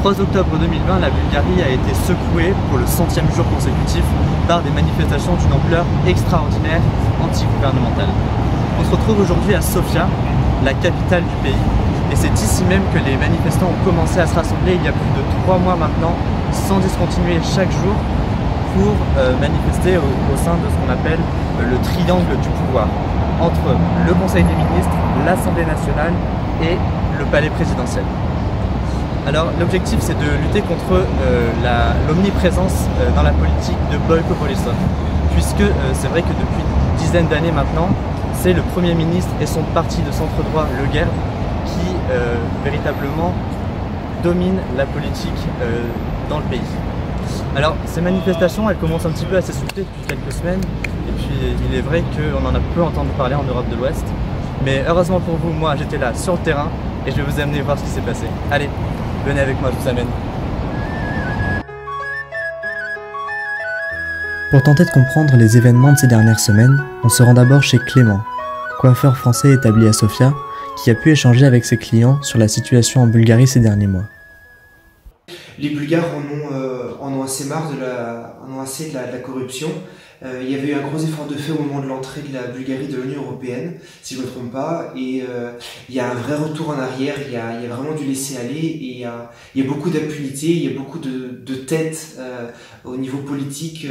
3 octobre 2020, la Bulgarie a été secouée pour le 100e jour consécutif par des manifestations d'une ampleur extraordinaire anti-gouvernementale. On se retrouve aujourd'hui à Sofia, la capitale du pays, et c'est ici même que les manifestants ont commencé à se rassembler il y a plus de 3 mois maintenant, sans discontinuer chaque jour, pour manifester au sein de ce qu'on appelle le triangle du pouvoir, entre le Conseil des ministres, l'Assemblée nationale et le palais présidentiel. Alors l'objectif c'est de lutter contre l'omniprésence dans la politique de Boyko Borisov, puisque c'est vrai que depuis une dizaine d'années maintenant, c'est le Premier ministre et son parti de centre-droit, le GERB, qui véritablement domine la politique dans le pays. Alors ces manifestations, elles commencent un petit peu à s'essouffler depuis quelques semaines, et puis il est vrai qu'on en a peu entendu parler en Europe de l'Ouest, mais heureusement pour vous, moi j'étais là sur le terrain et je vais vous amener voir ce qui s'est passé. Allez, venez avec moi, je vous amène. Pour tenter de comprendre les événements de ces dernières semaines, on se rend d'abord chez Clément, coiffeur français établi à Sofia, qui a pu échanger avec ses clients sur la situation en Bulgarie ces derniers mois. Les Bulgares en ont assez marre de la corruption. Il y avait eu un gros effort de fait au moment de l'entrée de la Bulgarie de l'Union européenne, si je ne me trompe pas, et il y a un vrai retour en arrière, il y a vraiment du laisser-aller, et il y a beaucoup d'impunité, il y a beaucoup de têtes au niveau politique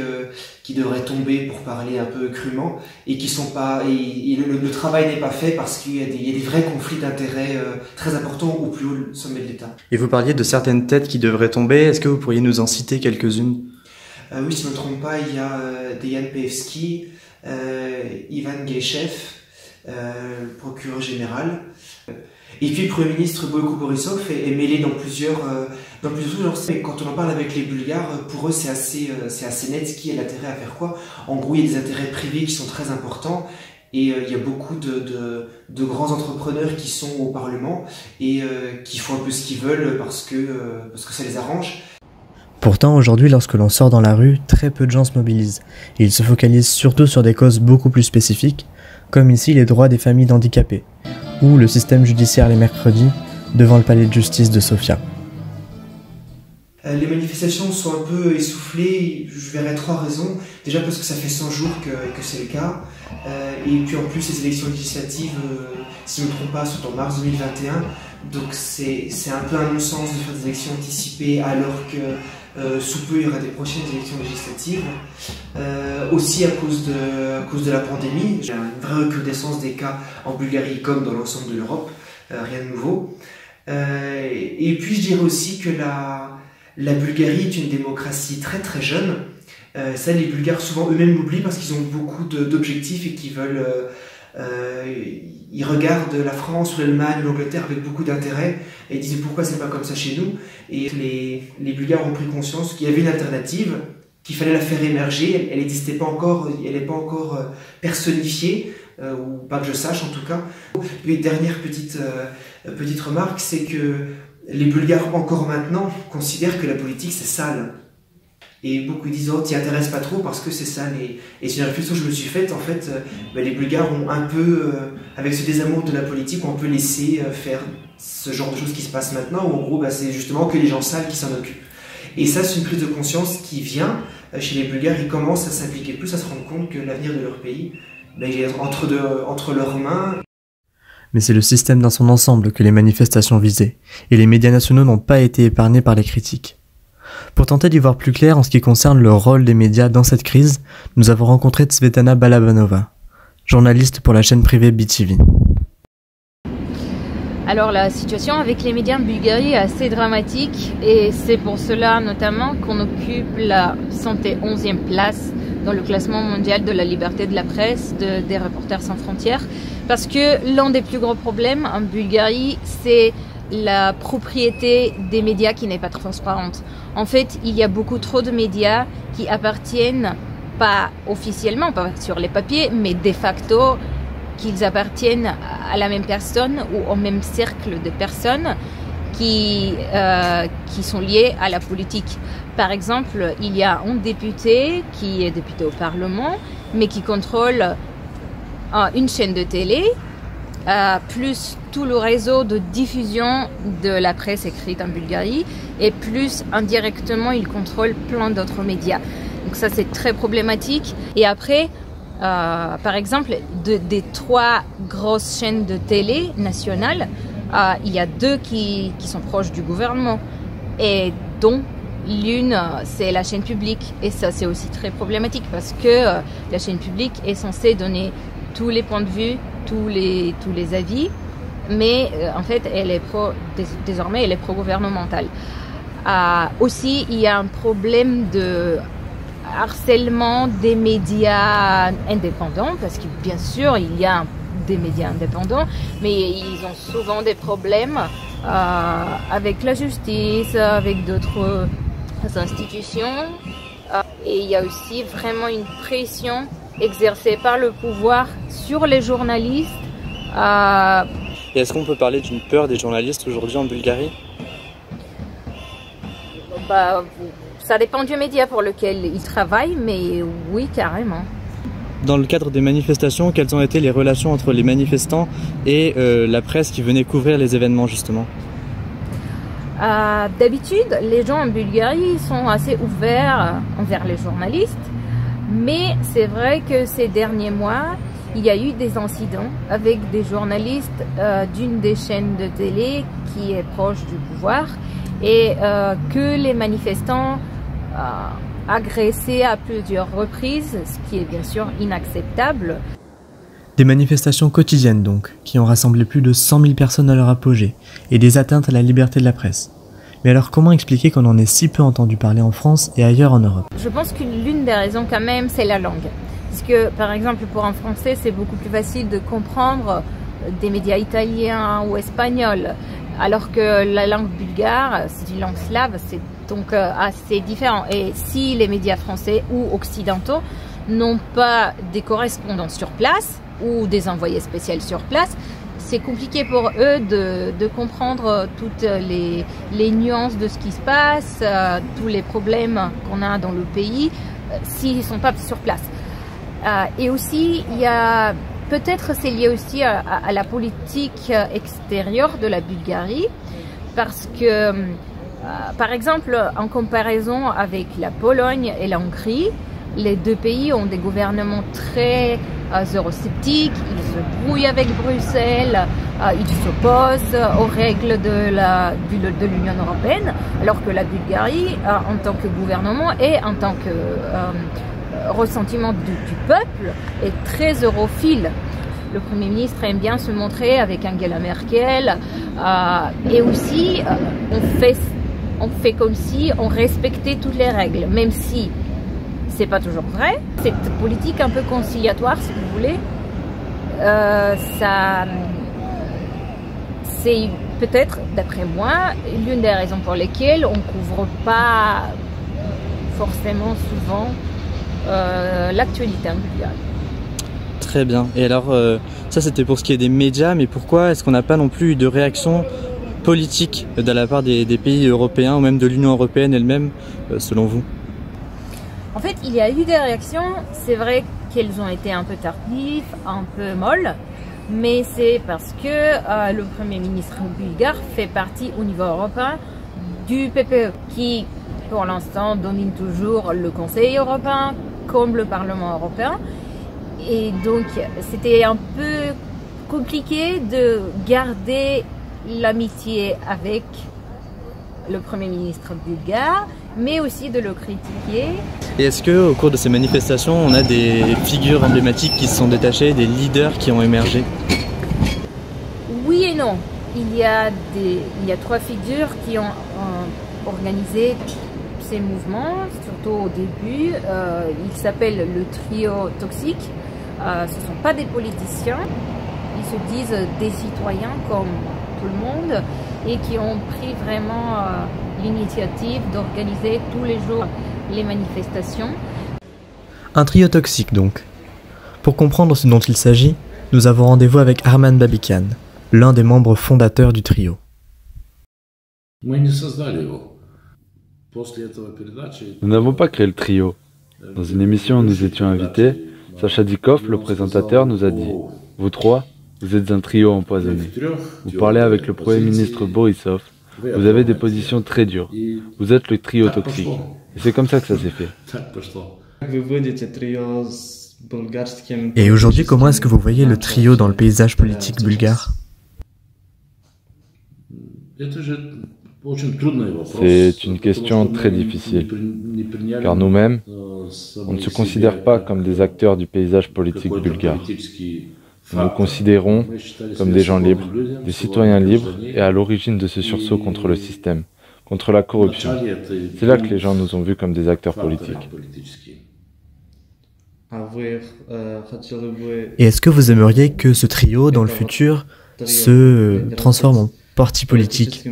qui devraient tomber, pour parler un peu crûment, et qui sont pas, et le travail n'est pas fait parce qu'il y a des vrais conflits d'intérêts très importants au plus haut sommet de l'État. Et vous parliez de certaines têtes qui devraient tomber, est-ce que vous pourriez nous en citer quelques-unes? Oui, si je ne me trompe pas, il y a Dejan Peevski, Ivan Gayshev, le procureur général. Et puis le Premier ministre Boyko Borisov est mêlé dans plusieurs choses. Quand on en parle avec les Bulgares, pour eux c'est assez net qui a l'intérêt à faire quoi. En gros, il y a des intérêts privés qui sont très importants. Et il y a beaucoup de grands entrepreneurs qui sont au Parlement et qui font un peu ce qu'ils veulent parce que ça les arrange. Pourtant, aujourd'hui, lorsque l'on sort dans la rue, très peu de gens se mobilisent, et ils se focalisent surtout sur des causes beaucoup plus spécifiques, comme ici les droits des familles d'handicapés, ou le système judiciaire les mercredis, devant le palais de justice de Sofia. Les manifestations sont un peu essoufflées, je verrais 3 raisons. Déjà parce que ça fait 100 jours que c'est le cas, et puis en plus les élections législatives, si je ne me trompe pas, sont en mars 2021, donc c'est un peu un non-sens de faire des élections anticipées alors que sous peu il y aura des prochaines élections législatives. Aussi à cause de la pandémie, il y a une vraie recrudescence des cas en Bulgarie comme dans l'ensemble de l'Europe, rien de nouveau. Et puis je dirais aussi que la Bulgarie est une démocratie très très jeune. Ça, les Bulgares souvent eux-mêmes l'oublient parce qu'ils ont beaucoup d'objectifs et qu'ils veulent... ils regardent la France, l'Allemagne, l'Angleterre avec beaucoup d'intérêt et ils disent pourquoi c'est pas comme ça chez nous. Et les Bulgares ont pris conscience qu'il y avait une alternative, qu'il fallait la faire émerger. Elle n'existait pas encore, elle n'est pas encore personnifiée, ou pas que je sache en tout cas. Et dernière petite remarque, c'est que les Bulgares encore maintenant considèrent que la politique c'est sale. Et beaucoup disent oh t'y intéresses pas trop parce que c'est sale. Et c'est une réflexion que je me suis faite en fait. Les Bulgares ont un peu, avec ce désamour de la politique, ont un peu laissé faire ce genre de choses qui se passent maintenant, où en gros c'est justement que les gens sales qui s'en occupent. Et ça c'est une prise de conscience qui vient chez les Bulgares, ils commencent à s'impliquer plus, à se rendre compte que l'avenir de leur pays est entre leurs mains. Mais c'est le système dans son ensemble que les manifestations visaient, et les médias nationaux n'ont pas été épargnés par les critiques. Pour tenter d'y voir plus clair en ce qui concerne le rôle des médias dans cette crise, nous avons rencontré Tsvetana Balabanova, journaliste pour la chaîne privée BTV. Alors la situation avec les médias en Bulgarie est assez dramatique et c'est pour cela notamment qu'on occupe la 111e place dans le classement mondial de la liberté de la presse des Reporters sans frontières, parce que l'un des plus gros problèmes en Bulgarie c'est la propriété des médias qui n'est pas transparente. En fait, il y a beaucoup trop de médias qui appartiennent, pas officiellement, pas sur les papiers, mais de facto, qu'ils appartiennent à la même personne ou au même cercle de personnes qui sont liées à la politique. Par exemple, il y a un député qui est député au Parlement, mais qui contrôle une chaîne de télé plus tout le réseau de diffusion de la presse écrite en Bulgarie, et plus indirectement, ils contrôlent plein d'autres médias. Donc ça, c'est très problématique. Et après, par exemple, des 3 grosses chaînes de télé nationales, il y a 2 qui sont proches du gouvernement, et dont l'une, c'est la chaîne publique. Et ça, c'est aussi très problématique parce que la chaîne publique est censée donner tous les points de vue, tous les avis, mais en fait, désormais, elle est pro-gouvernementale. Aussi, il y a un problème de harcèlement des médias indépendants, parce que bien sûr, il y a des médias indépendants, mais ils ont souvent des problèmes avec la justice, avec d'autres institutions. Et il y a aussi vraiment une pression exercée par le pouvoir sur les journalistes. Et est-ce qu'on peut parler d'une peur des journalistes aujourd'hui en Bulgarie? Ça dépend du média pour lequel ils travaillent, mais oui, carrément. Dans le cadre des manifestations, quelles ont été les relations entre les manifestants et la presse qui venait couvrir les événements justement? D'habitude, les gens en Bulgarie sont assez ouverts envers les journalistes, mais c'est vrai que ces derniers mois, il y a eu des incidents avec des journalistes d'une des chaînes de télé qui est proche du pouvoir, et que les manifestants agressés à plusieurs reprises, ce qui est bien sûr inacceptable. Des manifestations quotidiennes donc, qui ont rassemblé plus de 100 000 personnes à leur apogée, et des atteintes à la liberté de la presse. Mais alors comment expliquer qu'on en ait si peu entendu parler en France et ailleurs en Europe? Je pense que l'une des raisons quand même, c'est la langue. Parce que par exemple pour un Français, c'est beaucoup plus facile de comprendre des médias italiens ou espagnols, alors que la langue bulgare, c'est une langue slave, c'est donc assez différent. Et si les médias français ou occidentaux n'ont pas des correspondants sur place ou des envoyés spéciaux sur place, c'est compliqué pour eux de comprendre toutes les nuances de ce qui se passe, tous les problèmes qu'on a dans le pays, s'ils ne sont pas sur place. Et aussi, il y a peut-être c'est lié aussi à la politique extérieure de la Bulgarie, parce que, par exemple, en comparaison avec la Pologne et la Hongrie, les 2 pays ont des gouvernements très eurosceptiques, ils se brouillent avec Bruxelles, ils s'opposent aux règles de l'Union européenne, alors que la Bulgarie, en tant que gouvernement et en tant que ressentiment du peuple, est très europhile. Le Premier ministre aime bien se montrer avec Angela Merkel, et aussi on fait comme si on respectait toutes les règles, même si c'est pas toujours vrai. Cette politique un peu conciliatoire, si vous voulez, c'est peut-être, d'après moi, l'une des raisons pour lesquelles on couvre pas forcément souvent l'actualité en Bulgarie. Très bien. Et alors, ça c'était pour ce qui est des médias, mais pourquoi est-ce qu'on n'a pas non plus eu de réaction politique de la part des pays européens ou même de l'Union européenne elle-même, selon vous? En fait, il y a eu des réactions, c'est vrai qu'elles ont été un peu tardives, un peu molles, mais c'est parce que le Premier ministre bulgare fait partie au niveau européen du PPE, qui pour l'instant domine toujours le Conseil européen comme le Parlement européen. Et donc c'était un peu compliqué de garder l'amitié avec le Premier ministre bulgare, mais aussi de le critiquer. Et est-ce qu'au cours de ces manifestations, on a des figures emblématiques qui se sont détachées, des leaders qui ont émergé? Oui et non. Il y a 3 figures qui ont organisé ces mouvements, surtout au début. Ils s'appellent le trio toxique. Ce ne sont pas des politiciens. Ils se disent des citoyens comme tout le monde et qui ont pris vraiment l'initiative d'organiser tous les jours les manifestations. Un trio toxique donc. Pour comprendre ce dont il s'agit, nous avons rendez-vous avec Arman Babikan, l'un des membres fondateurs du trio. Nous n'avons pas créé le trio. Dans une émission où nous étions invités, Sacha Dikov, le présentateur, nous a dit « Vous 3, Vous êtes un trio empoisonné. Vous parlez avec le Premier ministre Borisov. Vous avez des positions très dures. Vous êtes le trio toxique. Et c'est comme ça que ça s'est fait. Et aujourd'hui, comment est-ce que vous voyez le trio dans le paysage politique bulgare? C'est une question très difficile, car nous-mêmes, on ne se considère pas comme des acteurs du paysage politique bulgare. Nous nous considérons comme des gens libres, des citoyens libres et à l'origine de ce sursaut contre le système, contre la corruption. C'est là que les gens nous ont vus comme des acteurs politiques. Et est-ce que vous aimeriez que ce trio, dans le futur, se transforme en parti politique? Je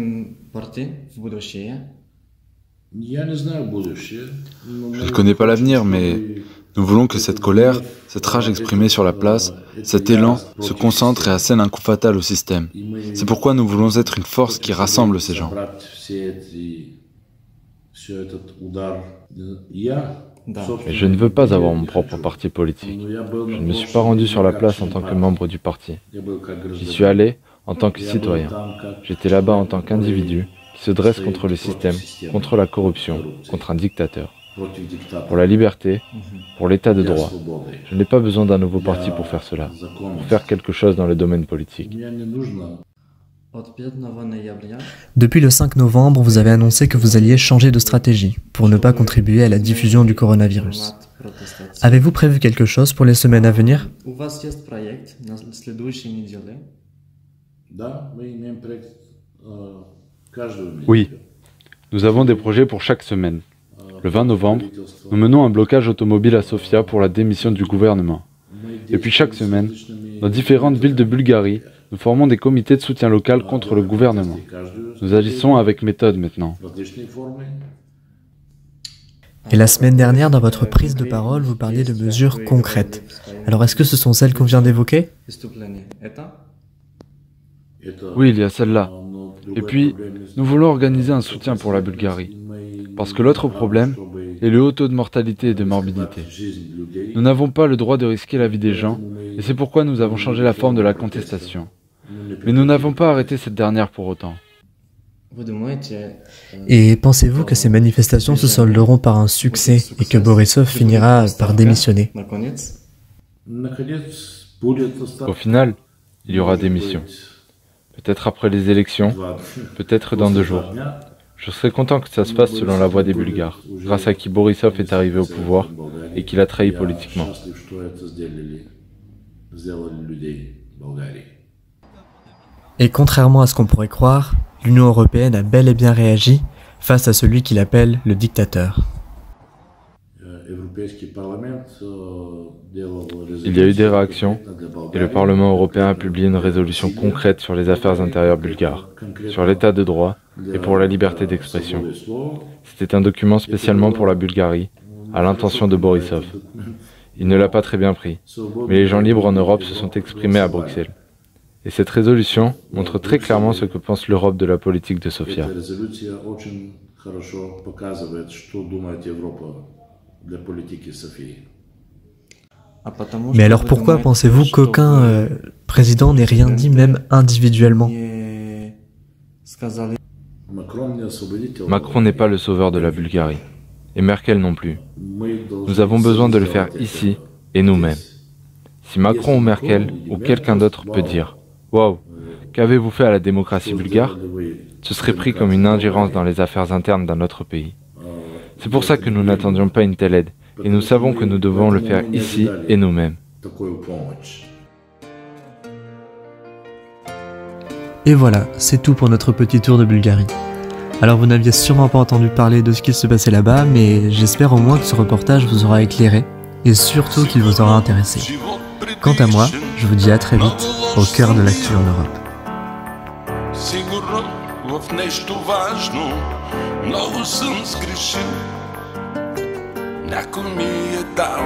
ne connais pas l'avenir, mais nous voulons que cette colère, cette rage exprimée sur la place, cet élan se concentre et assène un coup fatal au système. C'est pourquoi nous voulons être une force qui rassemble ces gens. Mais je ne veux pas avoir mon propre parti politique. Je ne me suis pas rendu sur la place en tant que membre du parti. J'y suis allé en tant que citoyen. J'étais là-bas en tant qu'individu qui se dresse contre le système, contre la corruption, contre un dictateur. Pour la liberté, pour l'état de droit. Je n'ai pas besoin d'un nouveau parti pour faire cela, pour faire quelque chose dans le domaine politique. Depuis le 5 novembre, vous avez annoncé que vous alliez changer de stratégie pour ne pas contribuer à la diffusion du coronavirus. Avez-vous prévu quelque chose pour les semaines à venir? Oui, nous avons des projets pour chaque semaine. Le 20 novembre, nous menons un blocage automobile à Sofia pour la démission du gouvernement. Et puis chaque semaine, dans différentes villes de Bulgarie, nous formons des comités de soutien local contre le gouvernement. Nous agissons avec méthode maintenant. Et la semaine dernière, dans votre prise de parole, vous parliez de mesures concrètes. Alors est-ce que ce sont celles qu'on vient d'évoquer? Oui, il y a celle-là. Et puis, nous voulons organiser un soutien pour la Bulgarie. Parce que l'autre problème est le haut taux de mortalité et de morbidité. Nous n'avons pas le droit de risquer la vie des gens, et c'est pourquoi nous avons changé la forme de la contestation. Mais nous n'avons pas arrêté cette dernière pour autant. Et pensez-vous que ces manifestations se solderont par un succès et que Borisov finira par démissionner? Au final, il y aura démission. Peut-être après les élections, peut-être dans 2 jours. Je serais content que ça se fasse selon la voix des Bulgares, grâce à qui Borisov est arrivé au pouvoir et qu'il a trahi politiquement. Et contrairement à ce qu'on pourrait croire, l'Union européenne a bel et bien réagi face à celui qu'il appelle le dictateur. Il y a eu des réactions et le Parlement européen a publié une résolution concrète sur les affaires intérieures bulgares, sur l'état de droit et pour la liberté d'expression. C'était un document spécialement pour la Bulgarie, à l'intention de Borisov. Il ne l'a pas très bien pris, mais les gens libres en Europe se sont exprimés à Bruxelles. Et cette résolution montre très clairement ce que pense l'Europe de la politique de Sofia. Mais alors pourquoi pensez-vous qu'aucun président n'ait rien dit, même individuellement? Macron n'est pas le sauveur de la Bulgarie, et Merkel non plus. Nous avons besoin de le faire ici et nous-mêmes. Si Macron ou Merkel ou quelqu'un d'autre peut dire « Waouh, qu'avez-vous fait à la démocratie bulgare ?» ce serait pris comme une ingérence dans les affaires internes d'un autre pays. C'est pour ça que nous n'attendions pas une telle aide, et nous savons que nous devons le faire ici et nous-mêmes. Et voilà, c'est tout pour notre petit tour de Bulgarie. Alors vous n'aviez sûrement pas entendu parler de ce qui se passait là-bas, mais j'espère au moins que ce reportage vous aura éclairé, et surtout qu'il vous aura intéressé. Quant à moi, je vous dis à très vite, au cœur de l'actu en Europe. Сигурно в нещо важно много съм сгрешил. Някой ми е дал